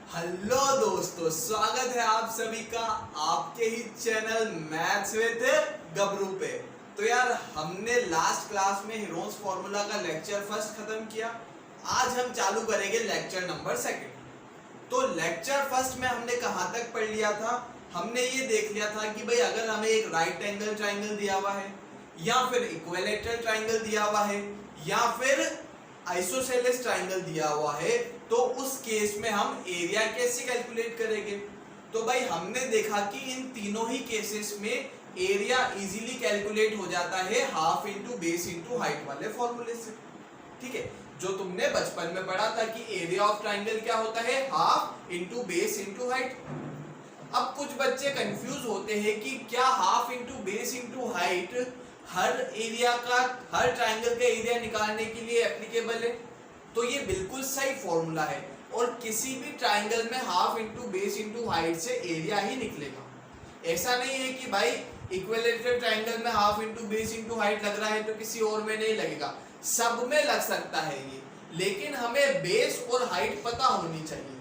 Hello दोस्तों, स्वागत है आप सभी का आपके ही चैनल मैथ्स विद गबरू पे। तो यार, हमने लास्ट क्लास में हीरोन्स फॉर्मूला का लेक्चर फर्स्ट खत्म किया। आज हम चालू करेंगे लेक्चर नंबर सेकंड। तो लेक्चर फर्स्ट में हमने कहां तक पढ़ लिया था? हमने ये देख लिया था कि भाई अगर हमें एक राइट एंगल ट्राइंगल दिया हुआ है, या फिर इक्विलैटरल ट्राइंगल दिया हुआ है, या फिर आइसोसेलेस ट्राइंगल दिया हुआ है, तो उस केस में हम एरिया कैसे कैलकुलेट करेंगे? तो भाई हमने देखा कि इन तीनों ही केसेस में एरिया इजीली कैलकुलेट हो जाता है half into base into height वाले फॉर्मूले से। ठीक है, जो तुमने बचपन में पढ़ा था कि एरिया ऑफ ट्राइंगल क्या होता है, half into base into height. अब कुछ बच्चे कंफ्यूज होते हैं कि क्या half into base into height हर एरिया का, हर ट्राइंगल का एरिया निकालने के लिए एप्लीकेबल है? तो ये बिल्कुल सही फॉर्मूला है, और किसी भी ट्राइंगल में half into base into height से एरिया ही निकलेगा। ऐसा नहीं है कि भाई इक्विलैटरल ट्राइंगल में half into base into height लग रहा है तो किसी और में नहीं लगेगा, सब में लग सकता है ये, लेकिन हमें बेस और हाइट पता होनी चाहिए।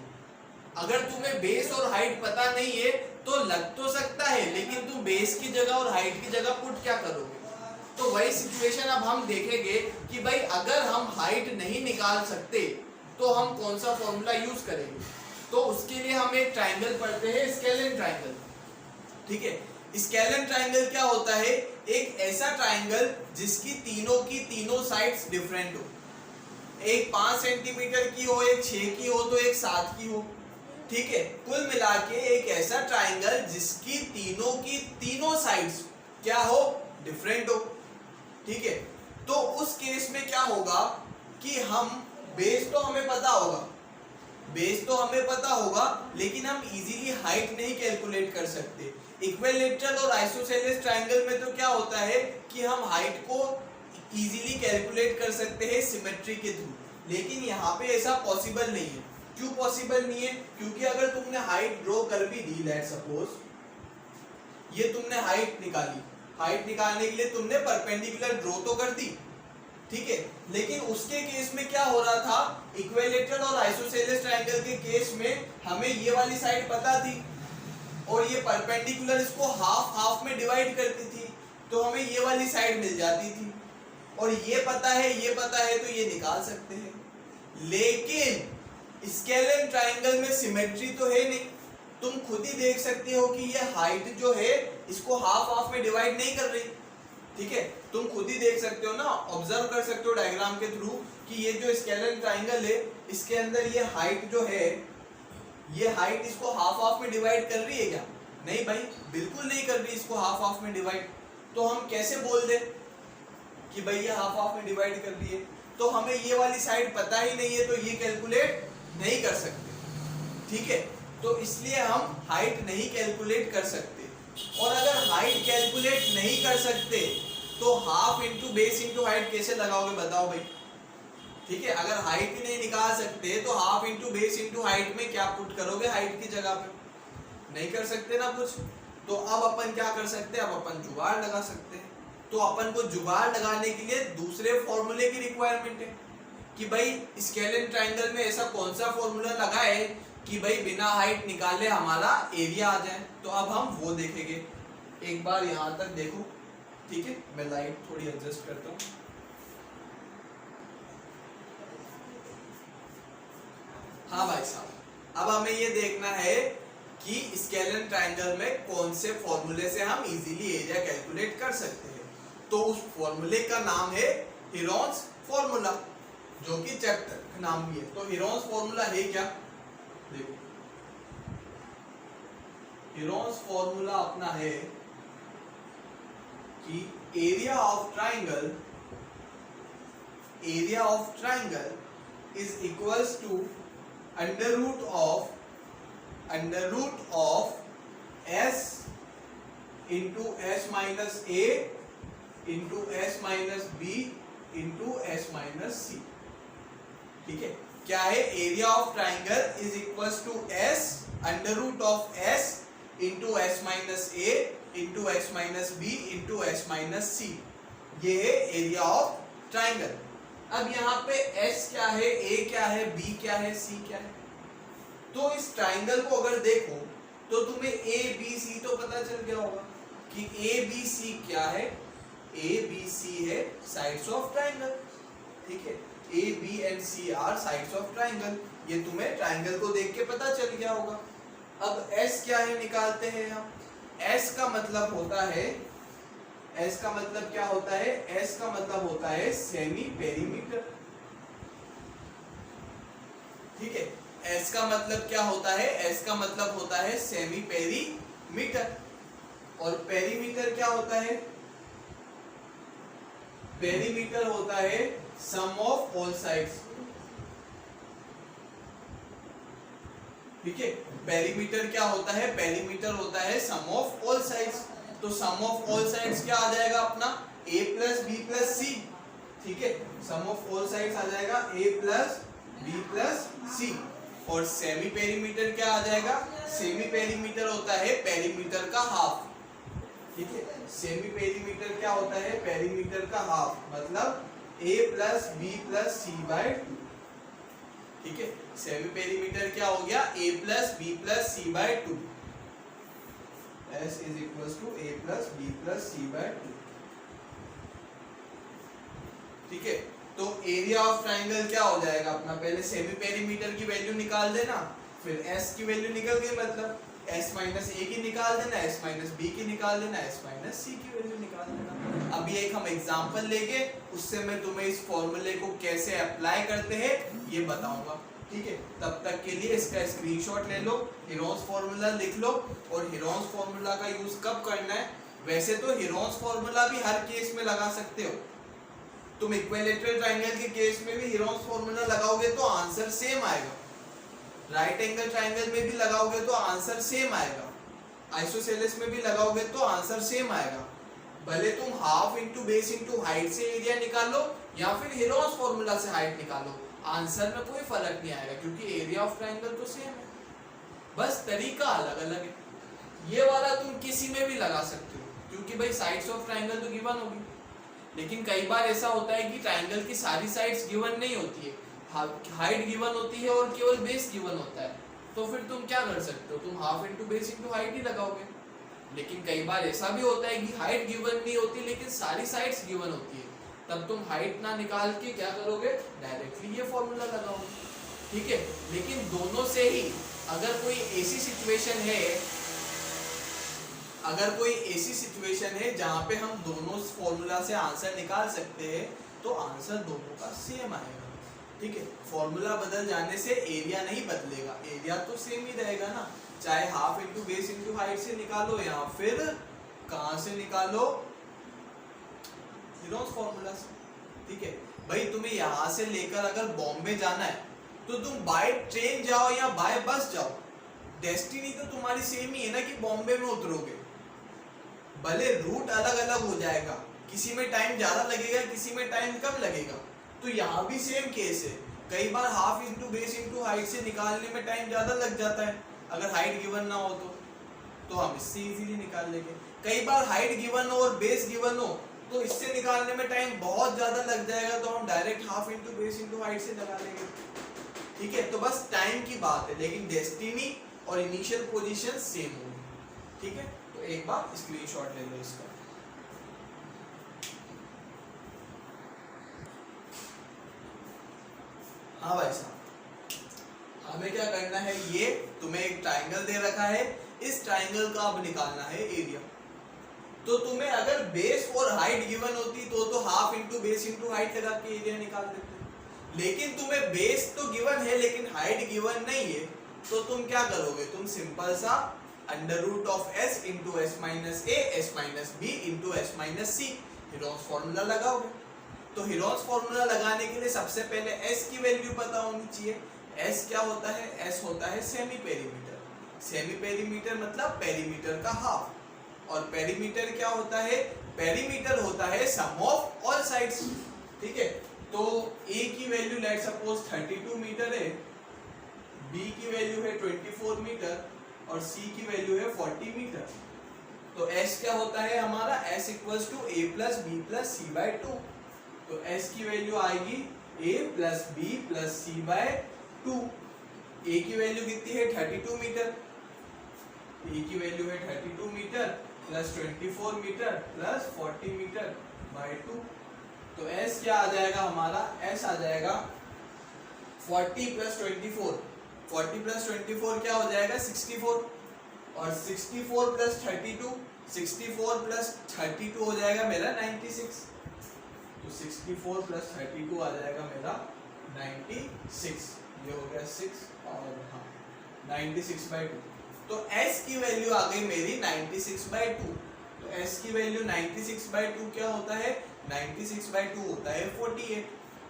अगर तुम्हें बेस और हाइट पता नहीं है तो लग तो सकता है, लेकिन तुम बेस की जगह और हाइट की जगह पुट क्या करोगे? तो वही सिचुएशन अब हम देखेंगे कि भाई अगर हम हाइट नहीं निकाल सकते तो हम कौन सा फॉर्मूला यूज करेंगे। तो उसके लिए हम एक ट्राइंगल पढ़ते हैं, स्केलिन ट्राइंगल। ठीक है, स्केलिन ट्राइंगल क्या होता है? एक ऐसा ट्राइंगल जिसकी की तीनों साइड्स डिफरेंट हो। एक 5 सेंटीमीटर की हो, एक 6 की हो, तो एक 7 की हो। ठीक है, कुल मिला के एक ऐसा ट्राइंगल जिसकी की तीनों साइड्स क्या हो, डिफरेंट हो। ठीक है, तो उस केस में क्या होगा कि हम बेस तो हमें पता होगा, लेकिन हम इजीली हाइट नहीं कैलकुलेट कर सकते। इक्विलैटरल और आइसोसेलेस ट्राइंगल में तो क्या होता है कि हम हाइट को इजीली कैलकुलेट कर सकते हैं सिमेट्री के थ्रू, लेकिन यहाँ पे ऐसा पॉसिबल नहीं है। क्यों पॉसिबल नहीं है? क्योंकि अगर तुमने हाइट ड्रॉ कर भी दी, लेट सपोज ये तुमने हाइट निकाली, हाइट निकालने के लिए तुमने परपेंडिकुलर ड्रॉ तो कर दी, ठीक है, लेकिन उसके केस में क्या हो रहा था, इक्विलैटरल और आइसोसेलेस ट्राइंगल के केस में हमें ये वाली साइड पता थी और ये परपेंडिकुलर इसको हाफ हाफ में डिवाइड करती थी, तो हमें ये वाली साइड मिल जाती थी। और ये पता है तो ये निकाल सकते हैं। लेकिन स्केलिन ट्राइंगल में सिमेट्री तो है नहीं। तुम खुद ही देख सकते हो कि ये हाइट जो है इसको हाफ हाफ में डिवाइड नहीं कर रही। ठीक है, तुम खुद ही देख सकते हो ना, ऑब्जर्व कर सकते हो डायग्राम के थ्रू कि ये जो स्केलिन ट्राइंगल है इसके अंदर ये हाइट जो है, ये हाइट इसको हाफ हाफ में डिवाइड कर रही है क्या? नहीं भाई, बिल्कुल नहीं कर रही इसको हाफ हाफ में डिवाइड। तो हम कैसे बोल दे कि भाई ये हाफ हाफ में डिवाइड कर रही है? तो हमें ये वाली साइड पता ही नहीं है, तो ये कैलकुलेट नहीं कर सकते। ठीक है, तो इसलिए हम हाइट नहीं कैलकुलेट कर सकते। और अगर हाइट कैलकुलेट नहीं कर सकते तो half into base into height कैसे लगाओगे, बताओ भाई? ठीक है, अगर हाइट ही नहीं निकाल सकते तो half into base into height में क्या पुट करोगे हाइट की जगह पे? नहीं कर सकते ना कुछ। तो अब अपन क्या कर सकते हैं, अब अपन जुगाड़ लगा सकते हैं। तो अपन को जुगाड़ लगाने के लिए दूसरे फॉर्मूले की रिक्वायरमेंट है कि भाई स्केलिन ट्राइंगल में ऐसा कौन सा फॉर्मूला लगाए कि भाई बिना हाइट निकाले हमारा एरिया आ जाए। तो अब हम वो देखेंगे। एक बार यहां तक देखो, ठीक है, मैं लाइट थोड़ी एडजस्ट करता हूं। हाँ भाई साहब, अब हमें ये देखना है कि स्केलिन ट्राइंगल में कौन से फॉर्मूले से हम इजीली एरिया कैलकुलेट कर सकते हैं। तो उस फॉर्मूले का नाम है हीरोन्स फॉर्मूला, जो कि चैप्टर का नाम भी है। तो हीरोन्स फॉर्मूला है क्या? देखो, हीरोन्स फॉर्मूला अपना है कि area of triangle is equals to under root of s into s minus a into s minus b into s minus c। ठीक है, क्या है? Area of triangle is equals to s under root of s into s minus a into s minus b into s minus c। ये है area of triangle. अब यहाँ पे s क्या है, a क्या है, b क्या है, c क्या है? तो इस ट्राइंगल को अगर देखो तो तुम्हें ए बी सी तो पता चल गया होगा कि ए बी सी क्या है, ए बी सी है साइड्स ऑफ ट्राइंगल, ठीक है, A B and C are sides of triangle, ये तुम्हें ट्राइंगल को देख के पता चल गया होगा। अब एस क्या है निकालते हैं हम। एस का मतलब होता है, एस का मतलब क्या होता है, एस का मतलब होता है सेमी पेरीमीटर, ठीक है, एस का मतलब क्या होता है, एस का मतलब होता है सेमी पेरीमीटर। और पेरीमीटर क्या होता है, पेरीमीटर होता है सम ऑफ ऑल साइड्स, ठीक है, पेरीमीटर क्या होता है, पेरीमीटर होता है सम ऑफ ऑल साइड्स। तो सम ऑफ ऑल साइड्स क्या आ जाएगा अपना, a प्लस बी प्लस सी, ठीक है, सम ऑफ ऑल साइड्स आ जाएगा a प्लस बी प्लस सी। और सेमी पेरीमीटर क्या आ जाएगा, सेमी पेरीमीटर होता है पेरीमीटर का हाफ, ठीक है, सेमी पेरीमीटर क्या होता है, पेरीमीटर का हाफ, मतलब a plus B plus C by, ठीक है, सेमी पेरीमीटर क्या हो गया, a plus B plus C by 2, S is equal to a plus B plus C by 2, ठीक है। तो एरिया ऑफ ट्राइंगल क्या हो जाएगा अपना, पहले सेमी पेरीमीटर की वैल्यू निकाल देना, फिर S की वैल्यू निकल गई, मतलब S माइनस ए की निकाल देना, S माइनस बी की निकाल देना, S माइनस सी की वैल्यू निकाल देना। अभी एक हम एग्जांपल लेंगे, उससे मैं तुम्हें इस फॉर्मूले को कैसे अप्लाई करते हैं ये बताऊंगा, ठीक है। तब तक के लिए इसका स्क्रीनशॉट ले लो, हेरोन्स फॉर्मूला लिख लो, और हेरोन्स फॉर्मूला का यूज कब करना है, वैसे तो हेरोन्स फॉर्मूला भी हर केस में लगा सकते हो, तुम इक्विलैटरल ट्राइंगल के केस में भी हेरोन्स फॉर्मूला लगाओगे तो आंसर सेम आएगा, राइट एंगल ट्राइंगल में भी लगाओगे तो आंसर सेम आएगा, आइसोसेलेस में भी लगाओगे तो आंसर सेम आएगा, भले तुम half into base into height से एरिया निकालो या फिर हेरोन्स फॉर्मूला से हाइट निकालो, आंसर में कोई फर्क नहीं आएगा, क्योंकि एरिया ऑफ ट्राइंगल तो सेम है, बस तरीका अलग अलग है। ये वाला तुम किसी में भी लगा सकते हो, क्योंकि भाई साइड्स ऑफ ट्राइंगल तो गिवन होगी, लेकिन कई बार ऐसा होता है कि ट्राइंगल की सारी साइड्स गिवन नहीं होती है, हाइट गिवन होती है और केवल बेस गिवन होता है, तो फिर तुम क्या कर सकते हो, तुम half into base into height ही लगाओगे। लेकिन कई बार ऐसा भी होता है कि हाइट गिवन नहीं होती लेकिन सारी साइड्स गिवन होती है, तब तुम हाइट ना निकाल के क्या करोगे, डायरेक्टली ये फॉर्मूला लगाओगे, ठीक है। लेकिन दोनों से ही अगर कोई ऐसी सिचुएशन है, अगर कोई ऐसी सिचुएशन है जहां पे हम दोनों फॉर्मूला से आंसर निकाल सकते हैं तो आंसर दोनों का सेम आएगा, ठीक है। फॉर्मूला बदल जाने से एरिया नहीं बदलेगा, एरिया तो सेम ही रहेगा ना, चाहे half into base into height से निकालो या फिर कहां से निकालो, हेरोन्स फॉर्मूला से, ठीक है। भाई तुम्हें यहां से लेकर अगर बॉम्बे जाना है तो तुम बाय ट्रेन जाओ या बाय बस जाओ, डेस्टिनी तो तुम्हारी सेम ही है ना कि बॉम्बे में उतरोगे, भले रूट अलग अलग हो जाएगा, किसी में टाइम ज्यादा लगेगा किसी में टाइम कम लगेगा, तो यहाँ भी सेम केस है, कई बार half into base into height से निकालने में टाइम ज्यादा लग जाता है, अगर हाइट गिवन ना हो तो हम इससे इजीली निकाल लेंगे, कई बार हाइट गिवन हो और बेस गिवन हो तो इससे निकालने में टाइम बहुत ज्यादा लग जाएगा, तो हम direct half into base into height से लगा लेंगे, ठीक है। तो बस टाइम की बात है, लेकिन डेस्टिनी और इनिशियल पोजीशन सेम होगी, ठीक है। तो एक बार स्क्रीनशॉट ले लो इसका। हाँ भाई साहब, हमें क्या करना है, ये तुम्हें एक ट्राइंगल दे रखा है, इस ट्राइंगल का अब निकालना है एरिया। तो तुम्हें अगर बेस और हाइट गिवन होती तो half into base into height लगा के एरिया निकाल देते, लेकिन तुम्हें बेस तो गिवन है लेकिन हाइट गिवन नहीं है, तो तुम क्या करोगे, तुम सिंपल सा under root of s into S minus A S minus B into S minus C Heron's formula लगाओगे। तो हेरोन्स फॉर्मूला लगाने के लिए सबसे पहले s की वैल्यू पता होनी चाहिए। s क्या होता है, s होता है सेमी पेरीमीटर, सेमी पेरीमीटर मतलब पेरीमीटर का हाफ, और पेरीमीटर क्या होता है, पेरीमीटर होता है सम ऑफ ऑल साइड्स, ठीक है। तो a की वैल्यू लेट सपोज 32 मीटर है, b की वैल्यू है 24 मीटर और c की वैल्यू है 40 मीटर। तो s क्या होता है हमारा, s equals to a plus B plus C by 2। तो s की वैल्यू आएगी a plus B plus C by 2, A की वैल्यू कितनी है 32 मीटर, ए की वैल्यू है 32 metre plus 24 metre plus 40 metre by 2। तो एस क्या आ जाएगा हमारा, एस आ जाएगा 40 प्लस 24, 40 प्लस 24 क्या हो जाएगा 64, और 64 प्लस 32, 64 प्लस 32 हो जाएगा मेरा 96। तो 64 प्लस 32 आ जाएगा मेरा 96, ये हो गया 6 और हाँ 96/2। तो s की वैल्यू आ गई मेरी 96/2। तो s की वैल्यू 96/2 क्या होता है, 96/2 होता है 48।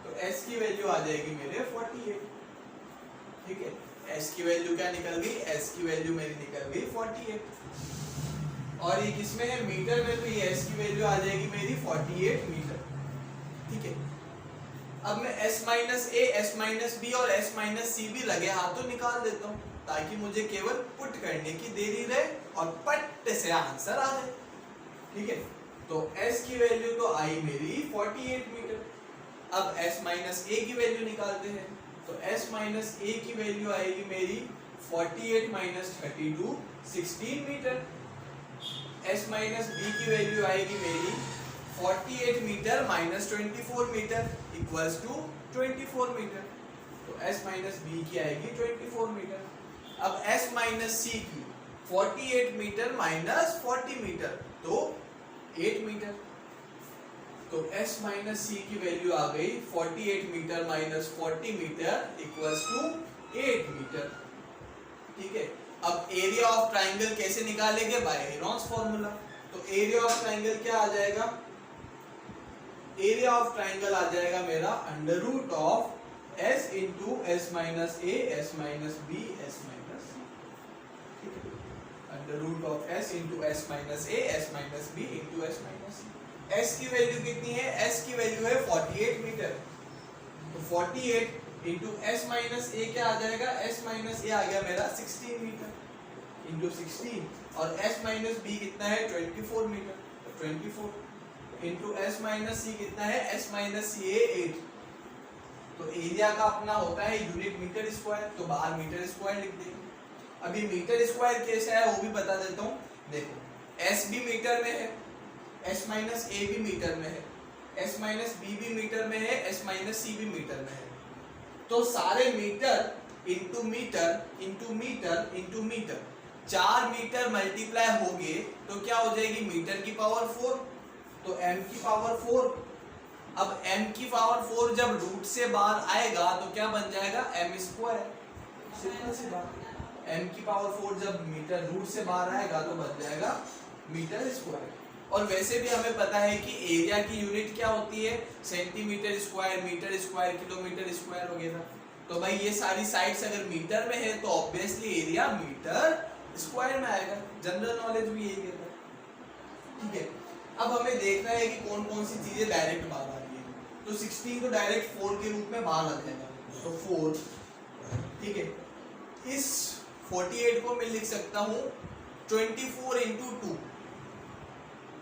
तो s की वैल्यू आ जाएगी मेरे 48। ठीक है, s की वैल्यू क्या निकल गई, s की वैल्यू मेरी निकल गई 48। और ये किसमें है, मीटर में, तो ये s की वैल्यू आ जाएगी मेरी 48 मीटर। ठीक है, अब मैं s minus a, s minus b और s माइनस c भी लगे हाथों निकाल देता हूँ, ताकि मुझे केवल पुट करने की देरी रहे और पट से आंसर आ जाए। ठीक है, तो s की वैल्यू तो आई मेरी 48 मीटर। अब s माइनस a की वैल्यू निकालते हैं, तो s माइनस a की वैल्यू आएगी मेरी 48 minus 32 16 metre. s minus b की वैल्यू आएगी मेरी 48 metre minus 24 metre equals to 24 metre. तो s माइनस b की आएगी 24 मीटर। अब s माइनस c की 48 मीटर माइनस 40 मीटर तो 8 मीटर। तो s माइनस c की वैल्यू आ गई 48 metre minus 40 metre equals to 8 metre. ठीक है, अब एरिया ऑफ ट्राइंगल कैसे निकालेंगे, बाय हेरोन्स फॉर्मूला। तो एरिया ऑफ ट्राइंगल क्या आ जाएगा, एरिया ऑफ ट्राइंगल आ जाएगा मेरा under root of s into s minus a, s minus b, s minus c। Under root of s into s minus a, s minus b into s minus c। s की value कितनी है, s की value है 48 metre. तो 48 into s minus a क्या आ जाएगा, s minus a आ गया मेरा 16 मीटर इंटू 16, और s माइनस b कितना है 24 मीटर, तो 24 इंटू s माइनस c कितना है, s माइनस c है 8। तो एरिया का अपना होता है यूनिट मीटर स्क्वायर, तो बाहर मीटर स्क्वायर लिख देंगे। अभी मीटर स्क्वायर कैसे है वो भी बता देता हूँ। देखो s भी मीटर में है, s माइनस a भी मीटर में है, s माइनस b भी मीटर में है, s माइनस c भी मीटर में है। तो सारे metre into metre into metre into metre, 4 metre multiply हो गए तो क्या हो जाएगी, मीटर की पावर 4, तो m की पावर 4। अब m की पावर 4 जब रूट से बाहर आएगा तो क्या बन जाएगा, m स्क्वायर। सिंपल सी बात, m की पावर 4 जब मीटर रूट से बाहर आएगा तो बन जाएगा मीटर स्क्वायर। और वैसे भी हमें पता है कि एरिया की यूनिट क्या होती है, centimetre square, metre square, kilometre square वगैरह। तो भाई ये सारी साइड्स अगर मीटर में है तो ऑब्वियसली एरिया मीटर स्क्वायर में आएगा। जनरल नॉलेज भी यही कहता है। ठीक है, अब हमें देखना है कि कौन कौन सी चीजें डायरेक्ट बाहर आ रही है। तो 16 को डायरेक्ट 4 के रूप में बाहर आ जाएगा, तो 4। ठीक है, इस 48 को मैं लिख सकता हूँ 24 इंटू 2,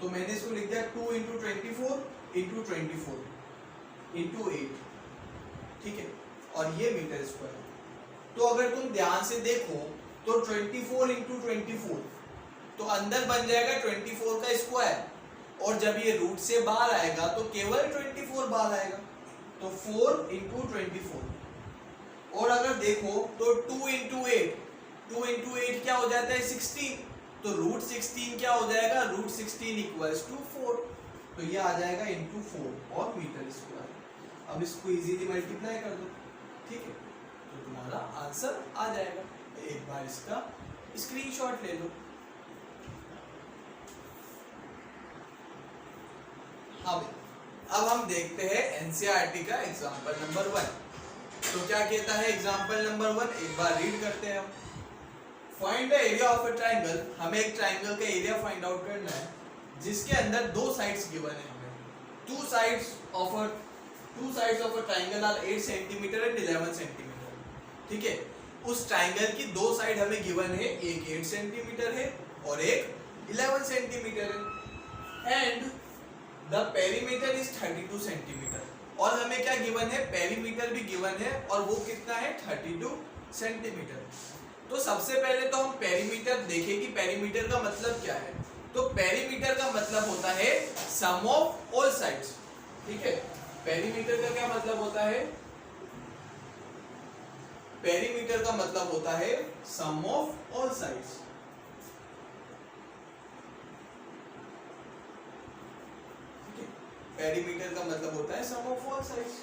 तो मैंने इसको लिख दिया 2 इंटू 24 इंटू 24 इंटू 8। ठीक है, और ये मीटर स्क्वायर। तो अगर तुम ध्यान से देखो तो 24 इंटू 24 तो अंदर बन जाएगा 24 का स्क्वायर, और जब ये रूट से बाहर आएगा तो केवल 24 बाहर आएगा, तो 4 इंटू 24। और अगर देखो तो 2 इंटू 8, 2 इंटू 8 क्या हो जाता है 16, तो रूट 16 क्या हो जाएगा, रूट 16 इक्वल्स टू 4, तो ये आ जाएगा इंटू 4 और मीटर स्क्वायर। अब इसको इजीली मल्टीप्लाई कर दो, ठीक है, तो तुम्हारा आंसर आ जाएगा। एक बार इसका स्क्रीनशॉट ले लो। हाँ भाई, अब हम देखते हैं एनसीईआरटी का एग्जांपल नंबर 1। तो क्या कहता है एग्जांपल नंबर 1, एक बार रीड करते हैं हम। Find the area of a triangle, हमें एक ट्राइंगल का एरिया फाइंड आउट करना है जिसके अंदर दो साइड्स गिवन है हमें। Two sides of a triangle are 8 centimetre and 11 centimetre. ठीक है, उस ट्राइंगल की दो साइड हमें गिवन है, एक 8 सेंटीमीटर है और एक 11 सेंटीमीटर है, and the perimeter is 32 centimetre. और हमें क्या गिवन है, पेरीमीटर भी गिवन है और वो कितना है 32 सेंटीमीटर। तो सबसे पहले तो हम पेरीमीटर देखें कि पेरीमीटर का मतलब क्या है। तो पेरीमीटर का मतलब होता है सम ऑफ ऑल साइड्स। ठीक है, पेरीमीटर का क्या मतलब होता है? पेरीमीटर का मतलब होता है सम ऑफ ऑल साइड्स। पेरीमीटर का मतलब होता है सम ऑफ ऑल साइड्स।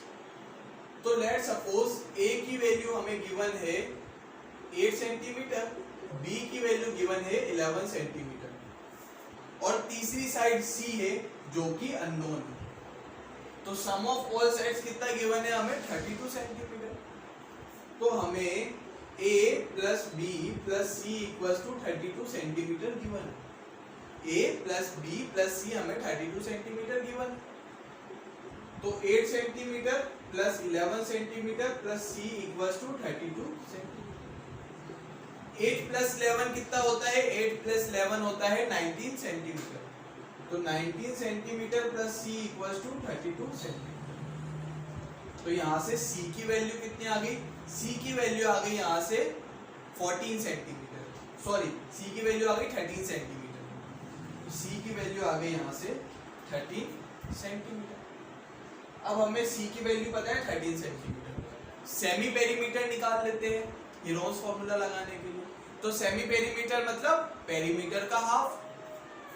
तो लेट सपोज ए की वैल्यू हमें गिवन है 8 सेंटीमीटर, बी की वैल्यू गिवन है 11 सेंटीमीटर और तीसरी साइड सी है जो कि अननोन है। तो सम ऑफ ऑल साइड्स कितना गिवन है हमें? 32 सेंटीमीटर। तो हमें a plus B plus C equals to 32 centimetre given है। a plus B plus C हमें 32 सेंटीमीटर गिवन है। तो 8 centimetre plus 11 centimetre plus c equals to 32 centimetre. 8 plus 11 कितना होता है? 8 प्लस 11 होता है 19 सेंटीमीटर। तो 19 centimetre plus c equals to 32 centimetre. तो यहाँ से c की वैल्यू कितनी आ गई? c की वैल्यू आ गई यहाँ से 14 सेंटीमीटर, सॉरी c की वैल्यू आ गई 13 सेंटीमीटर। तो c की वैल्यू आ गई यहाँ से 13 सेंटीमीटर। अब हमें c की वैल्यू पता है 13 सेंटीमीटर। सेमी पेरीमीटर निकाल लेते हैं हीरोन्स फॉर्मूला लगाने के लिए। तो सेमी पेरीमीटर मतलब पेरीमीटर का हाफ।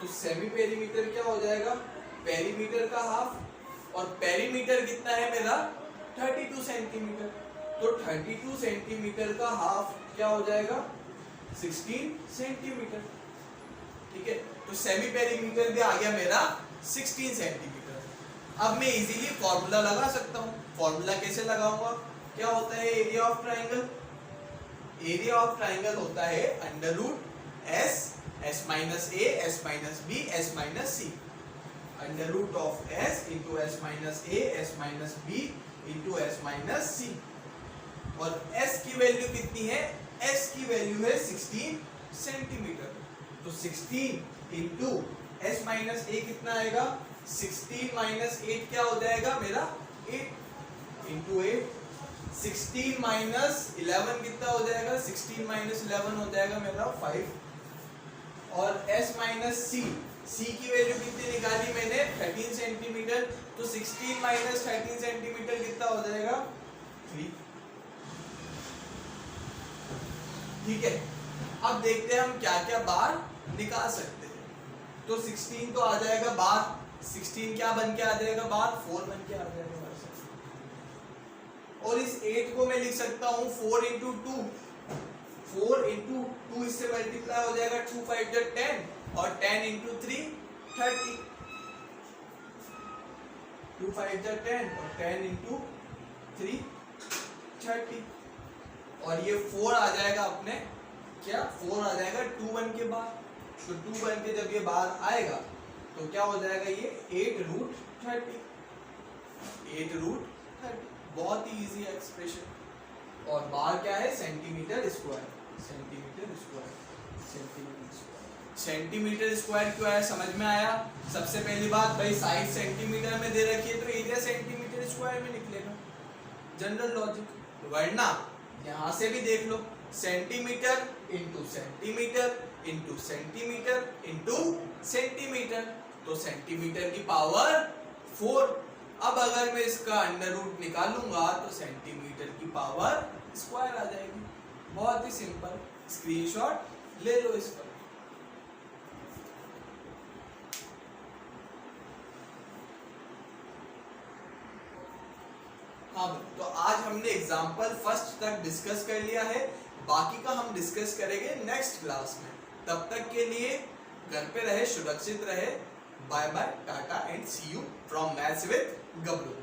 तो सेमी पेरीमीटर क्या हो जाएगा? पेरीमीटर का हाफ। और पेरीमीटर कितना है मेरा? 32 सेंटीमीटर। तो 32 सेंटीमीटर का हाफ क्या हो जाएगा? 16 सेंटीमीटर। ठीक है, तो सेमी पेरीमीटर भी आ गया मेरा 16 सेंटीमीटर। अब मैं इजीली फॉर्मूला लगा सकता हूँ। फॉर्मूला कैसे लगाऊंगा? क्या होता है area of triangle? Area of triangle होता है under root s, s minus A, S minus b, s minus c. Under root of s into S minus A, S minus B into S minus c. और s की value कितनी है? S की value है 16 centimetre. तो 16 into S minus ए कितना आएगा? 16 minus 8 क्या हो जाएगा मेरा? 8 इंटू 8। 16 माइनस 11 कितना हो जाएगा? 16 माइनस 11 हो जाएगा मेरा 5। और s माइनस सी, c की वैल्यू कितनी निकाली मैंने? 13 सेंटीमीटर। तो 16 माइनस 13 सेंटीमीटर कितना हो जाएगा? 3। ठीक है, अब देखते हैं हम क्या क्या बार निकाल सकते हैं। तो 16 तो आ जाएगा बार। 16 क्या बन के आ जाएगा बार? 4 बन के आ जाएगा। और इस 8 को मैं लिख सकता हूँ 4 इंटू 2। 4 इंटू 2 इससे मल्टीप्लाई हो जाएगा 2 5 जा 10 और 10 इंटू 3 30। 2 5 जा 10 और 10 इंटू 3 30। और ये 4 आ जाएगा अपने क्या? 4 आ जाएगा 2 1 के बाद। तो 2 1 के जब ये बाहर आएगा तो क्या हो जाएगा? ये 8 रूट 30। 8 रूट 30। बहुत ही इजी एक्सप्रेशन। और बार क्या है? Centimetre square. Centimetre square, centimetre square. Centimetre square क्यों आया समझ में आया? सबसे पहली बात भाई साइड सेंटीमीटर में दे रखी है तो एरिया सेंटीमीटर स्क्वायर में निकलेगा, जनरल लॉजिक। वरना यहाँ से भी देख लो, centimetre into centimetre into centimetre into centimetre. तो सेंटीमीटर की पावर 4। अब अगर मैं इसका अंडर रूट निकालूंगा तो सेंटीमीटर की पावर स्क्वायर आ जाएगी। बहुत ही सिंपल, स्क्रीनशॉट ले लो इसका। हाँ, तो आज हमने एग्जाम्पल फर्स्ट तक डिस्कस कर लिया है। बाकी का हम डिस्कस करेंगे नेक्स्ट क्लास में। तब तक के लिए घर पे रहे, सुरक्षित रहे। Bye bye, tata and see you from maths with Gabru.